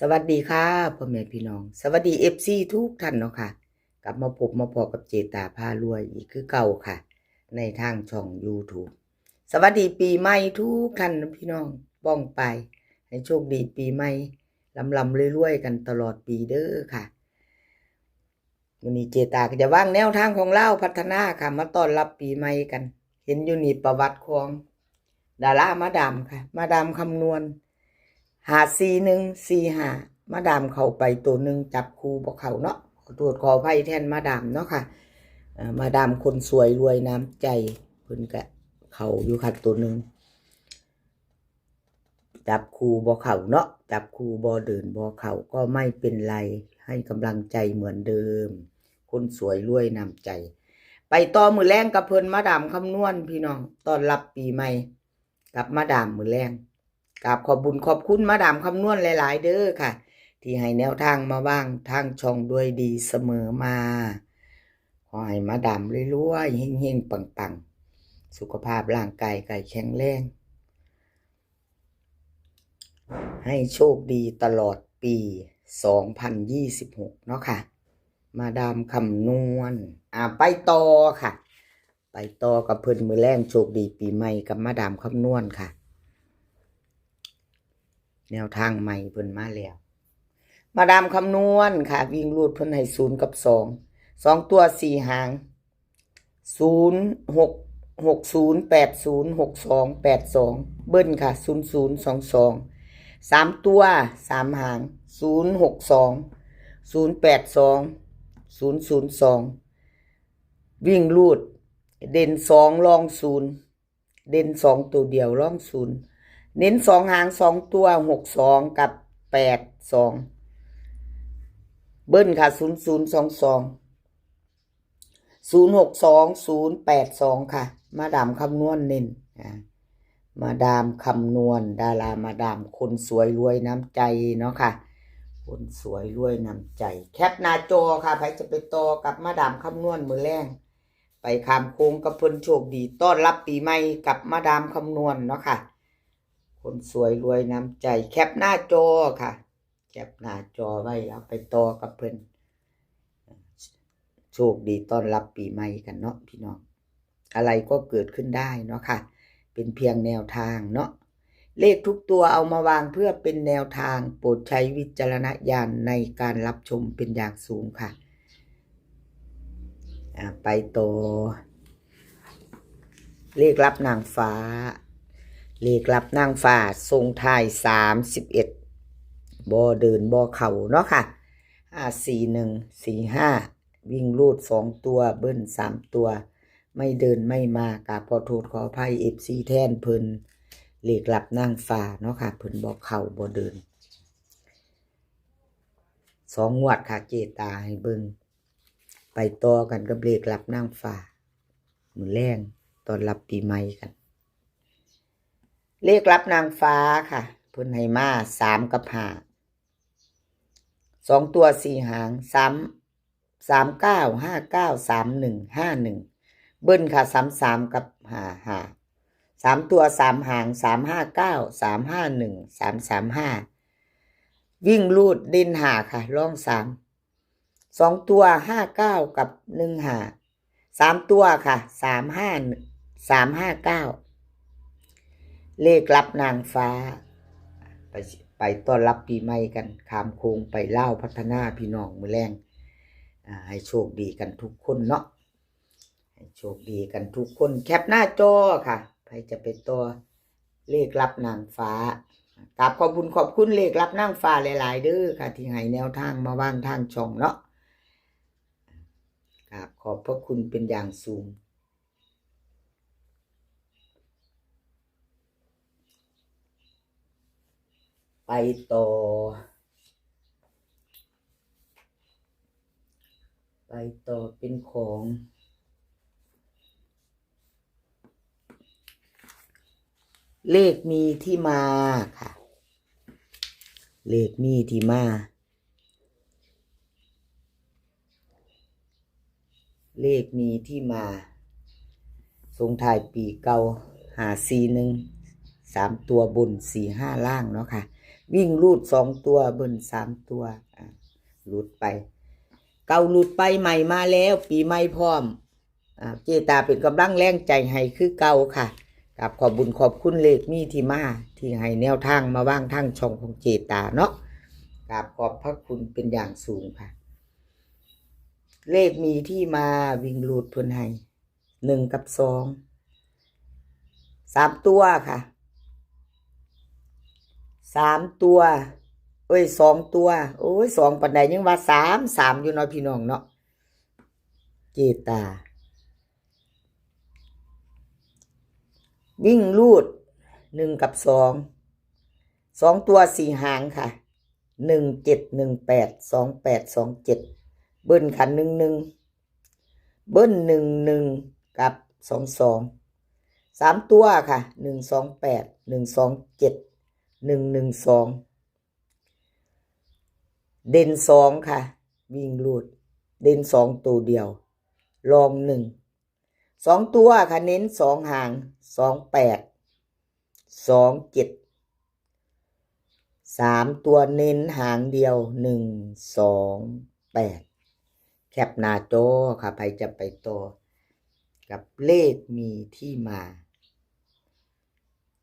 สวัสดีค่ะพ่อแม่พี่น้องสวัสดีFCทุกท่านเนาะค่ะกลับมาพบมาพอกับเจตาพารวยอีกคือเก่าค่ะ ในทางช่อง YouTube สวัสดีปีใหม่ทุกท่านพี่น้องบ้องไปให้โชคดีปีใหม่ลำรวยๆกันตลอดปีเด้อค่ะวันนี้เจตาก็จะวางแนวทางของเราพัฒนาค่ะมาต้อนรับปีใหม่กัน เห็นอยู่นี่ประวัติของดารามาดามค่ะมาดามคำนวณ5145มาดามเข้าไปตัวหนึ่งจับคู่บ่เข้าเนาะขอโทษขออภัยแทนมาดามเนาะค่ะมาดามคนสวยรวยน้ำใจเพิ่นก็เข้าอยู่ค่ะตัวหนึ่งจับคู่บ่เข้าเนาะจับคู่บ่เดินบ่เข้าก็ไม่เป็นไรให้กำลังใจเหมือนเดิมคนสวยรวยน้ำใจไปต่อมือแรงกับเพิ่นมาดามคำนวณพี่น้องต้อนรับปีใหม่กับมาดามมือแรงกับขอบบุญขอบคุณมาดามคำนวณหลายๆเด้อค่ะที่ให้แนวทางมาบ้างทางช่องด้วยดีเสมอมาขอให้มาดามรวยๆเฮงๆปังๆสุขภาพร่างกายแข็งแรงให้โชคดีตลอดปี2026เนาะค่ะมาดามคำนวณไปต่อค่ะไปต่อกับเพิ่นมือแรงโชคดีปีใหม่กับมาดามคำนวณค่ะแนวทางใหม่เพิ่นมาแล้วมาดามคำนวณค่ะวิ่งรูดเพิ่นให้0กับ2ตัว4หาง0660806282เบิ้ลค่ะ0022 3ตัว3หาง0620820002วิ่งรูดเด่น2รอง0เด่น2ตัวเดียวรอง0เน้น2หาง2ตัว62กับ82เบิ้ลค่ะ0022 062082ค่ะมาดามคำนวณเน้นมาดามคำนวณดารามาดามคนสวยรวยน้ำใจเนาะค่ะคนสวยรวยน้ำใจแคปหน้าจอค่ะใครจะไปต่อกับมาดามคำนวณมือแรงไปขามโค้งกับเพิ่นโชคดีต้อนรับปีใหม่กับมาดามคำนวณเนาะค่ะคนสวยรวยน้ำใจแคปหน้าจอค่ะแคปหน้าจอไว้แล้วไปต่อกับเพิ่นโชคดีต้อนรับปีใหม่กันเนาะพี่น้องอะไรก็เกิดขึ้นได้เนาะค่ะเป็นเพียงแนวทางเนาะเลขทุกตัวเอามาวางเพื่อเป็นแนวทางโปรดใช้วิจารณญาณในการรับชมเป็นอย่างสูงค่ะไปต่อเลขลับนางฟ้าเลขลับนางฟ้าทรงท้าย31บ่เดินบ่เข่าเนาะค่ะ54145วิ่งรูด2ตัวเบิ้ล3ตัวไม่เดินไม่มากับขอโทษขออภัย FC แทนเพิ่นเลขลับนางฟ้าเนาะค่ะเพิ่นบ่เข้าบ่เดิน2งวดค่ะเจตาให้เบิ่งไปต่อกันกับเลขลับนางฟ้ามื้อแรงตอนรับปีใหม่กันเลขลับนางฟ้าค่ะเพิ่นให้มา3กับ5 2ตัว4หาง39593151เบิ้ลค่ะ33กับ55 3ตัว3หาง3593513353วิ่งรูดเด่น5ค่ะรอง3 2ตัว59กับ15 3ตัวค่ะ35359เลขลับนางฟ้าไปต้อนรับปีใหม่กันขามโค้งไปเล่าพัฒนาพี่น้องมื้อแรงให้โชคดีกันทุกคนเนาะให้โชคดีกันทุกคนแคปหน้าจอค่ะใครจะเป็นตัวเลขลับนางฟ้ากราบขอบคุณขอบคุณเลขลับนางฟ้าหลายๆเด้อค่ะที่ให้แนวทางมาว่างทางช่องเนาะกราบขอบพระคุณเป็นอย่างสูงไปต่อเป็นของเลขมีที่มาค่ะเลขมีที่มาเลขมีที่มาทรงท้ายปีเก่า541 3ตัวบน45ล่างเนาะค่ะ วิ่งรูด2ตัวเบิ้ล3ตัวหลุดไปเก่าหลุดไปใหม่มาแล้วปีใหม่พร้อมเจตาเป็นกำลังแรงใจให้คือเก่าค่ะกับขอบบุญขอบคุณเลขมีที่มาที่ให้แนวทางมาว่างทางช่องของเจตาเนาะกับขอบพระคุณเป็นอย่างสูงค่ะเลขมีที่มาวิ่งรูดเพิ่นให้1กับ2 3ตัวค่ะ3ตัว2ตัวโอ้ย2ปานใดยังว่า3อยู่เนาะพี่น้องเนาะเจตาวิ่งรูด1กับ2ตัว4หางค่ะ1718 2827เบิ้ลค่ะ11เบิ้ล11กับ22 3ตัวค่ะ128 127 112เด่น2ค่ะวิ่งรูดเด่น2ตัวเดียวรอง1 2ตัวค่ะเน้น2หาง28 27 3ตัวเน้นหางเดียว128แคปหน้าจอค่ะใครจะไปต่อกับเลขมีที่มา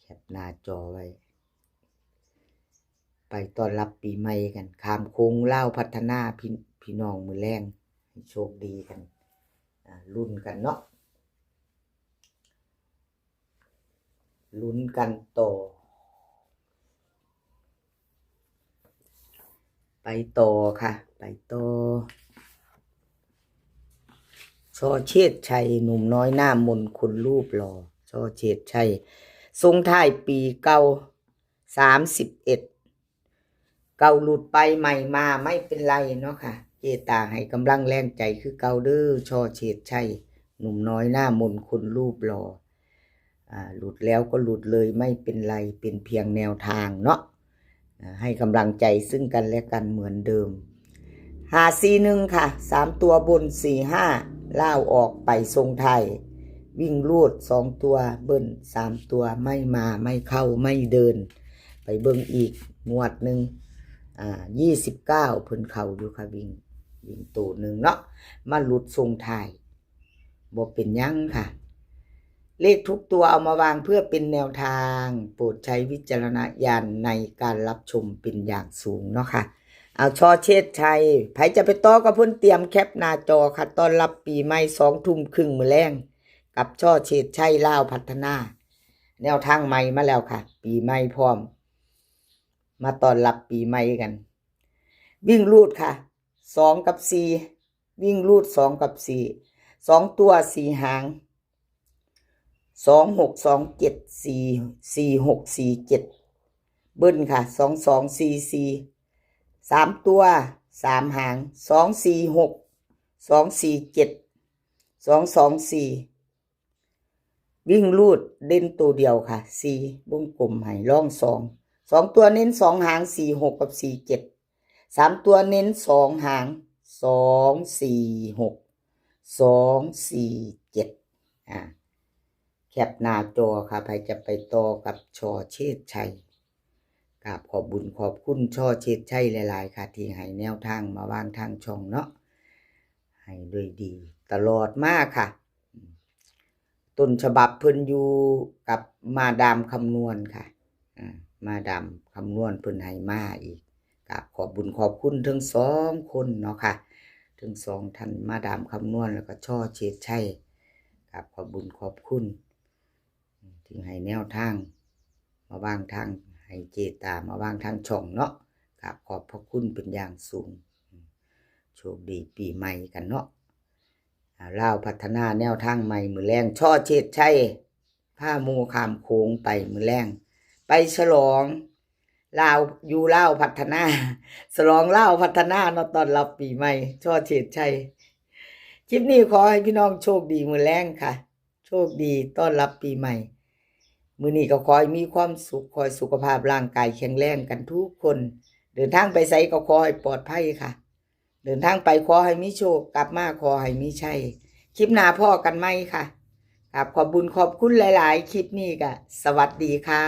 แคปหน้าจอไว้ไปต้อนรับปีใหม่กันข้ามโค้งเล่าพัฒนาพี่น้องมือแรงให้โชคดีกันลุ้นกันเนาะลุ้นกันต่อไปต่อค่ะไปต่อช่อเชษชัยหนุ่มน้อยหน้ามนคนรูปหล่อช่อเชษชัยทรงท้ายปีเก่า31เก่าหลุดไปใหม่มาไม่เป็นไรเนาะค่ะเจตาให้กำลังแรงใจคือเก่าเด้อช่อเชษชัยหนุ่มน้อยหน้ามนคนรูปหล่อหลุดแล้วก็หลุดเลยไม่เป็นไรเป็นเพียงแนวทางเนาะให้กำลังใจซึ่งกันและกันเหมือนเดิม541ค่ะ3ตัวบน45ล่าวออกไปทรงไทยวิ่งรูด2ตัวเบิ้ล3ตัวไม่มาไม่เข้าไม่เดินไปเบิ่งอีกงวดหนึ่ง29เพิ่นเข้าอยู่ค่ะวิ่งตัวหนึ่งเนาะมาหลุดทรงไทยบ่เป็นยังค่ะเลขทุกตัวเอามาวางเพื่อเป็นแนวทางโปรดใช้วิจารณญาณในการรับชมเป็นอย่างสูงเนาะค่ะเอาช่อเชษชัยไผจะไปต่อกับเพิ่นเตรียมแคปหน้าจอค่ะต้อนรับปีใหม่20:30มื้อแลงกับช่อเชษชัยลาวพัฒนาแนวทางใหม่มาแล้วค่ะปีใหม่พร้อมมาต้อนรับปีใหม่กันวิ่งรูดค่ะ2กับ4วิ่งรูด2กับ4 2ตัว4หาง2627444647เบิ้ลค่ะ2244 3ตัว3หาง246 247 224วิ่งรูดเด่นตัวเดียวค่ะ4วงกลมให้ร่อง2ตัวเน้น2หาง46กับ47 3ตัวเน้น2หาง246 247แคปหน้าจอค่ะใครจะไปต่อกับช่อเชษชัยกราบขอบบุญขอบคุณช่อเชษชัยหลายๆค่ะที่ให้แนวทางมาวางทางช่องเนาะให้ด้วยดีตลอดมากค่ะต้นฉบับเพิ่นอยู่กับมาดามคำนวณค่ะมาดามคำนวณเพิ่นให้มาอีกกราบขอบบุญขอบคุณทั้ง2คนเนาะค่ะทั้ง2ท่านมาดามคำนวณแล้วก็ช่อเชษชัยกราบขอบบุญขอบคุณที่ให้แนวทางมาวางทางให้เจตามาวางทางช่องเนาะครับขอบพระคุณเป็นอย่างสูงโชคดีปีใหม่กันเนาะลาวพัฒนาแนวทางใหม่มือแรงช่อเชษชัยผ้ามูขามโค้งไปมือแรงไปฉลองลาวอยู่ลาวพัฒนาฉลองลาวพัฒนาเนาะตอนรับปีใหม่ช่อเชษชัยคลิปนี้ขอให้พี่น้องโชคดีมือแรงค่ะโชคดีต้อนรับปีใหม่มื้อนี้ก็ขอให้มีความสุขขอให้สุขภาพร่างกายแข็งแรงกันทุกคนเดินทางไปไสก็ขอให้ปลอดภัยค่ะเดินทางไปขอให้มีโชคกลับมาขอให้มีชัยคลิปหน้าพ่อกันไหมค่ะครับขอบบุญขอบคุณหลายๆคลิปนี้ก็สวัสดีค่ะ